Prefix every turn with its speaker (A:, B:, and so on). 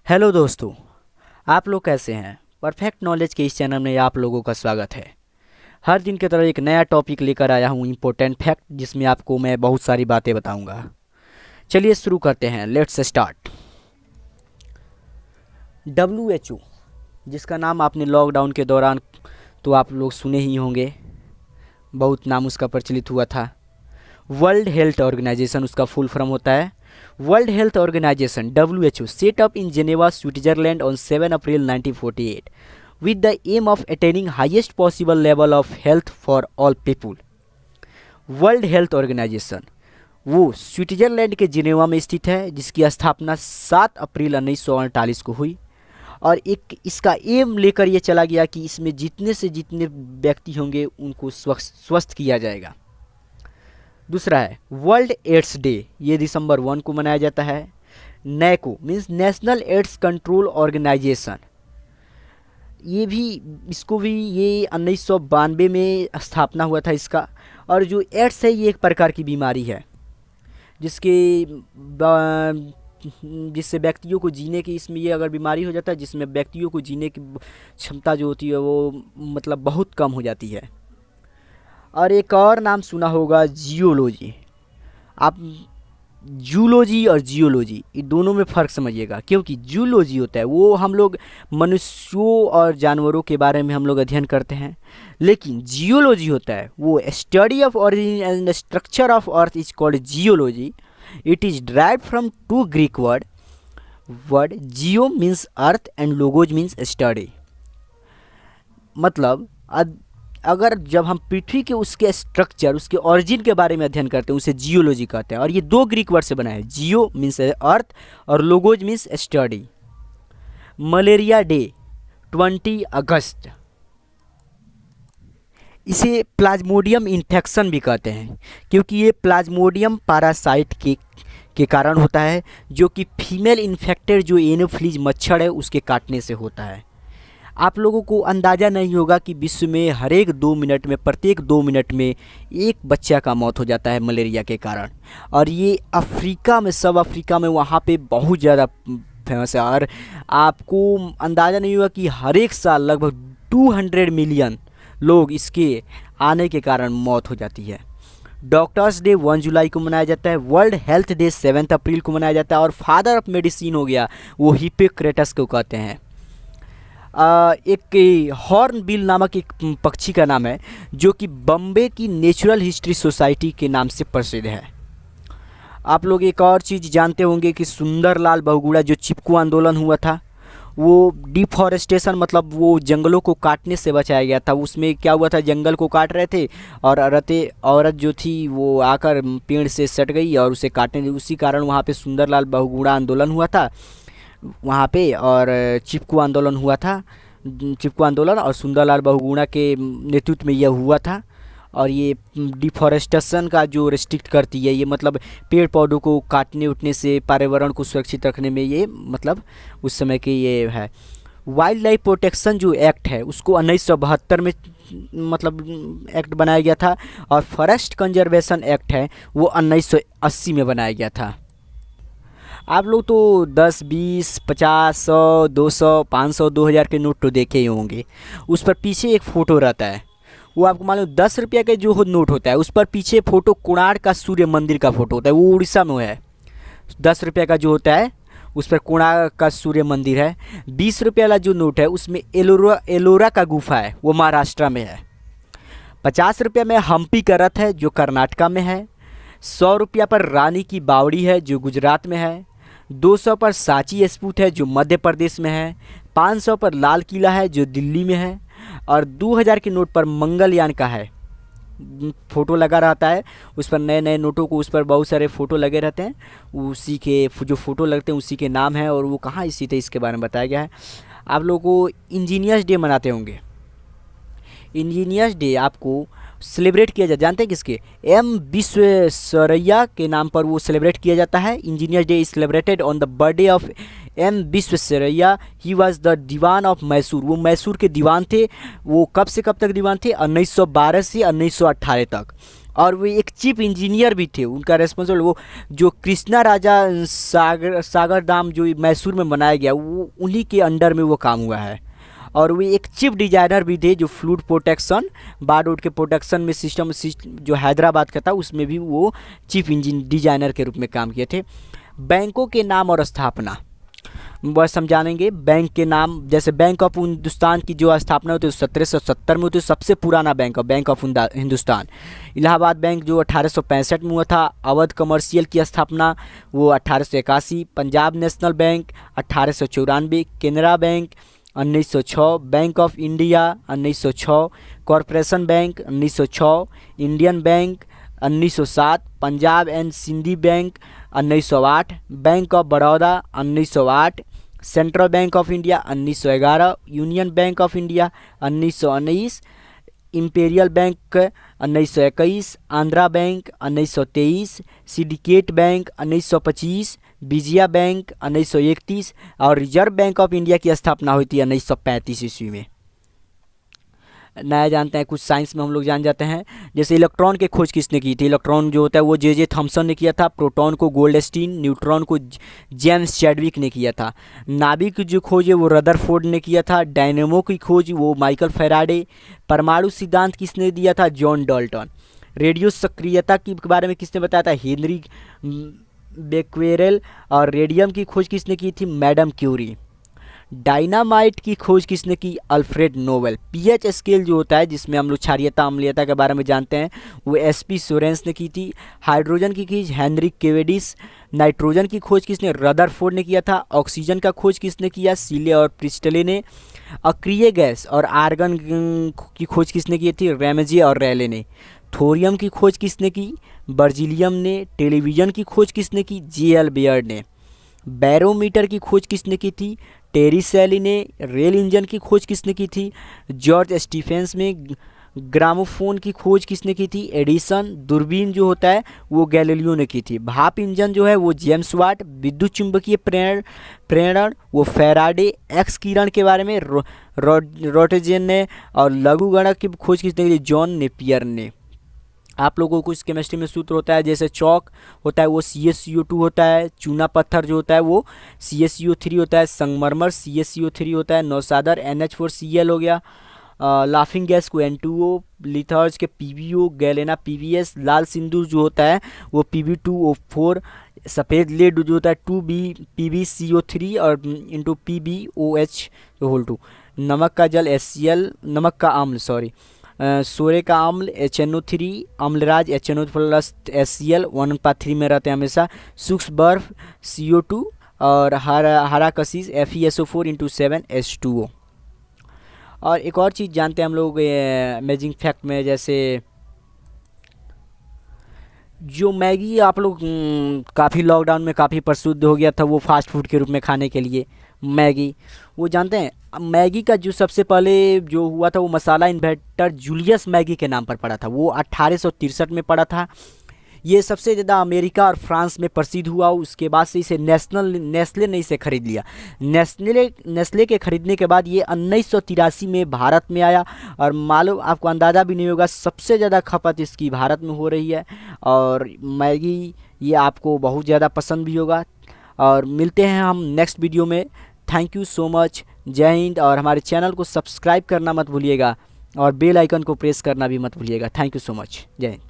A: Hello दोस्तों, आप लोग कैसे हैं। परफेक्ट नॉलेज के इस चैनल में आप लोगों का स्वागत है। हर दिन की तरह एक नया टॉपिक लेकर आया हूँ, इम्पोर्टेंट फैक्ट, जिसमें आपको मैं बहुत सारी बातें बताऊंगा। चलिए शुरू करते हैं, लेट्स स्टार्ट। WHO, जिसका नाम आपने लॉकडाउन के दौरान तो आप लोग सुने ही होंगे, बहुत नाम उसका प्रचलित हुआ था। वर्ल्ड हेल्थ ऑर्गेनाइजेशन उसका फुल फॉर्म होता है। World health organization WHO set up in Geneva, Switzerland on 7 April 1948 with the aim of attaining highest possible level of health for all people. World health organization वो Switzerland के Geneva में स्थित है, जिसकी स्थापना 7 अप्रैल 1948 को हुई। और एक इसका एम लेकर ये चला गया कि इसमें जितने से जितने व्यक्ति होंगे उनको स्वस्थ किया जाएगा। दूसरा है वर्ल्ड एड्स डे, ये दिसंबर 1 को मनाया जाता है। NACO means National AIDS Control Organisation, ये भी इसको भी ये 1992 में स्थापना हुआ था इसका। और जो एड्स है ये एक प्रकार की बीमारी है जिससे व्यक्तियों को जीने की, इसमें ये अगर बीमारी हो जाता है जिसमें व्यक्तियों को जीने की क्षमता जो होती है वो मतलब बहुत कम हो जाती है। और एक और नाम सुना होगा जियोलॉजी। आप जूलॉजी और जियोलॉजी ये दोनों में फ़र्क समझिएगा, क्योंकि जूलॉजी होता है वो हम लोग मनुष्यों और जानवरों के बारे में हम लोग अध्ययन करते हैं, लेकिन जियोलॉजी होता है वो study of origin and structure of earth is called geology. It is derived from two Greek word geo means earth and logos means study. मतलब अगर जब हम पृथ्वी के उसके स्ट्रक्चर, उसके ओरिजिन के बारे में अध्ययन करते हैं उसे जियोलॉजी कहते हैं। और ये दो ग्रीक वर्ड से बना है, जियो मीन्स अर्थ और logos means study. Malaria day 20 अगस्त, इसे प्लाज्मोडियम इन्फेक्शन भी कहते हैं, क्योंकि ये प्लाज्मोडियम पैरासाइट के कारण होता है, जो कि फीमेल इन्फेक्टेड जो एनोफ्लीज मच्छर है उसके काटने से होता है। आप लोगों को अंदाज़ा नहीं होगा कि विश्व में प्रत्येक 2 मिनट में एक बच्चा का मौत हो जाता है मलेरिया के कारण। और ये सब अफ्रीका में वहाँ पे बहुत ज़्यादा फेमस है। और आपको अंदाज़ा नहीं होगा कि हर एक साल लगभग 200 मिलियन लोग इसके आने के कारण मौत हो जाती है। डॉक्टर्स डे 1 जुलाई को मनाया जाता है। वर्ल्ड हेल्थ डे 7 अप्रैल को मनाया जाता है। और फादर ऑफ मेडिसिन हो गया वो हिप्पोक्रेटस को कहते हैं। एक हॉर्नबिल नामक एक पक्षी का नाम है, जो कि बम्बे की नेचुरल हिस्ट्री सोसाइटी के नाम से प्रसिद्ध है। आप लोग एक और चीज़ जानते होंगे कि सुंदरलाल बहुगुणा जो चिपको आंदोलन हुआ था, वो डिफॉरेस्टेशन मतलब वो जंगलों को काटने से बचाया गया था। उसमें क्या हुआ था, जंगल को काट रहे थे और औरत जो थी वो आकर पेड़ से सट गई और उसे काटने दी। उसी कारण वहाँ पे सुंदरलाल बहुगुणा आंदोलन हुआ था वहाँ पे, और चिपको आंदोलन हुआ था। चिपको आंदोलन और सुंदरलाल बहुगुणा के नेतृत्व में यह हुआ था। और ये डिफॉरेस्टेशन का जो रेस्ट्रिक्ट करती है, ये मतलब पेड़ पौधों को काटने उठने से पर्यावरण को सुरक्षित रखने में ये मतलब उस समय के ये है। वाइल्ड लाइफ प्रोटेक्शन जो एक्ट है उसको 1972 में मतलब एक्ट बनाया गया था। और फॉरेस्ट कंजर्वेशन एक्ट है वो 1980 में बनाया गया था। आप लोग तो 10, 20, 50, 100, 200, 500, 2000 के नोट तो देखे ही होंगे। उस पर पीछे एक फ़ोटो रहता है, वो आपको मालूम 10 रुपये का जो नोट होता है उस पर पीछे फ़ोटो कोणार्क का सूर्य मंदिर का फ़ोटो होता है, वो उड़ीसा में है। 10 रुपये का जो होता है उस पर कोणार्क का सूर्य मंदिर है। 20 रुपये वाला जो नोट है उसमें एलोरा का गुफा है, वो महाराष्ट्र में है। 50 रुपये में हम्पी का रथ है जो कर्नाटका में है। 100 रुपया पर रानी की बावड़ी है जो गुजरात में है। 200 पर सांची स्तूप है जो मध्य प्रदेश में है। 500 पर लाल किला है जो दिल्ली में है। और 2000 के नोट पर मंगलयान का है, फ़ोटो लगा रहता है उस पर। नए नए नोटों को उस पर बहुत सारे फ़ोटो लगे रहते हैं, उसी के जो फ़ोटो लगते हैं उसी के नाम है। और वो कहाँ स्थित है इसके बारे में बताया गया है। आप लोगों को इंजीनियर्स डे मनाते होंगे। इंजीनियर्स डे आपको सेलिब्रेट किया जाता, जानते हैं किसके? एम विश्वेश्वरैया के नाम पर वो सेलिब्रेट किया जाता है। Engineers day is celebrated on the birthday of M Visvesvaraya. He was the Dewan of Mysore, वो मैसूर के दीवान थे। वो कब से कब तक दीवान थे? 1912 से 1918 तक। और वो एक चीफ इंजीनियर भी थे। उनका रेस्पॉन्सिबल वो जो कृष्णा राजा सागर डैम जो मैसूर में बनाया गया, वो उन्हीं के अंडर में वो काम हुआ है। और वो एक चीफ डिजाइनर भी थे जो फ्लूड प्रोटेक्शन, बाढ़ रोड के प्रोटेक्शन में सिस्टम जो हैदराबाद का था उसमें भी वो चीफ इंजीन डिजाइनर के रूप में काम किए थे। बैंकों के नाम और स्थापना बस हम जानेंगे। बैंक के नाम, जैसे बैंक ऑफ हिंदुस्तान की जो स्थापना हुई थी 1770 में हुई थी, सबसे पुराना बैंक है bank of Hindustan. Allahabad bank जो 1865 में हुआ था। अवध कमर्शियल की स्थापना वो 1881। Punjab national bank 1894। Canara bank 1906। Bank of India 1906। Corporation bank 1906। Indian bank 1907। Punjab and Sindhi bank 1908। Bank of Baroda 1908। Central bank of India 1911। Union bank of India 1919। Imperial bank 1921। Andhra bank 1923। Syndicate bank 1925। Vijaya bank 1931 और reserve bank of India की स्थापना हुई थी 1935 ईस्वी में। नया जानते हैं, कुछ साइंस में हम लोग जान जाते हैं। जैसे इलेक्ट्रॉन की खोज किसने की थी? इलेक्ट्रॉन जो होता है वो जे थॉमसन ने किया था। प्रोटॉन को गोल्डस्टीन, न्यूट्रॉन को जेम्स चैडविक ने किया था। नाभिक की जो खोज है वो रदरफोर्ड ने किया था। डायनेमो की खोज वो माइकल फैराडे। परमाणु सिद्धांत किसने दिया था? John Dalton. रेडियो सक्रियता के बारे में किसने बताया था? हेनरी बेक्वेरेल। और रेडियम की खोज किसने की थी? Madam Curie. डायनामाइट की खोज किसने की? Alfred Nobel. पीएच स्केल जो होता है जिसमें हम लोग क्षारीयता अम्लीयता के बारे में जानते हैं वो एसपी सोरेंस ने की थी। हाइड्रोजन की खोज हेनरिक केवेडिस। नाइट्रोजन की खोज किसने? रदरफोर्ड ने किया था। ऑक्सीजन का खोज किसने किया? सीले और प्रिस्टले ने। अक्रिय गैस और आर्गन की खोज किसने की थी? रैमजे और रैले ने। थोरियम की खोज किसने की? बर्जिलियम ने। टेलीविज़न की खोज किसने की? जे.एल. बेयर ने। बैरोमीटर की खोज किसने की थी? टेरी सैली ने। रेल इंजन की खोज किसने की थी? जॉर्ज स्टीफेंस में। ग्रामोफोन की खोज किसने की थी? एडिसन। दूरबीन जो होता है वो गैलीलियो ने की थी। भाप इंजन जो है वो जेम्स वाट। विद्युत चुंबकीय प्रेरण वो फैराडे। एक्स किरण के बारे में रोटजेन ने। और लघु गणक की खोज किसने की थी? जॉन नेपियर ने। आप लोगों को कुछ केमिस्ट्री में सूत्र होता है, जैसे चौक होता है वो CaCO2 होता है। चूना पत्थर जो होता है वो CaCO3 होता है। संगमरमर CaCO3 होता है। नौसादर NH4Cl हो गया। लाफिंग गैस को N2O। लिथर्ज के PbO। Galena PbS। लाल सिंदूर जो होता है वो Pb2O4। सफ़ेद लेड जो होता है 2B PbCO3 और इंटू PbOH2। नमक का जल HCl। नमक का अम्ल सॉरी सोरे का अम्ल HNO3। अम्लराज HNO+ HCl 1:3 में रहते हैं हमेशा। सूक्ष्म बर्फ CO2 और हरा कशिश FeSO4 × 7H2O। और एक और चीज़ जानते हैं हम लोग अमेजिंग फैक्ट में, जैसे जो मैगी आप लोग काफ़ी लॉकडाउन में काफ़ी प्रसिद्ध हो गया था वो फास्ट फूड के रूप में खाने के लिए मैगी, वो जानते हैं मैगी का जो सबसे पहले जो हुआ था वो मसाला इन्वेंटर जूलियस मैगी के नाम पर पड़ा था। वो 1863 में पड़ा था। ये सबसे ज़्यादा अमेरिका और फ्रांस में प्रसिद्ध हुआ। उसके बाद से इसे नेस्ले ने इसे खरीद लिया। नेस्ले के खरीदने के बाद ये 1983 में भारत में आया। और मालूम आपको अंदाज़ा भी नहीं होगा सबसे ज़्यादा खपत इसकी भारत में हो रही है। और मैगी ये आपको बहुत ज़्यादा पसंद भी होगा। और मिलते हैं हम नेक्स्ट वीडियो में। Thank you so much. जय हिंद। और हमारे चैनल को सब्सक्राइब करना मत भूलिएगा और बेल आइकन को प्रेस करना भी मत भूलिएगा। Thank you so much. जय हिंद।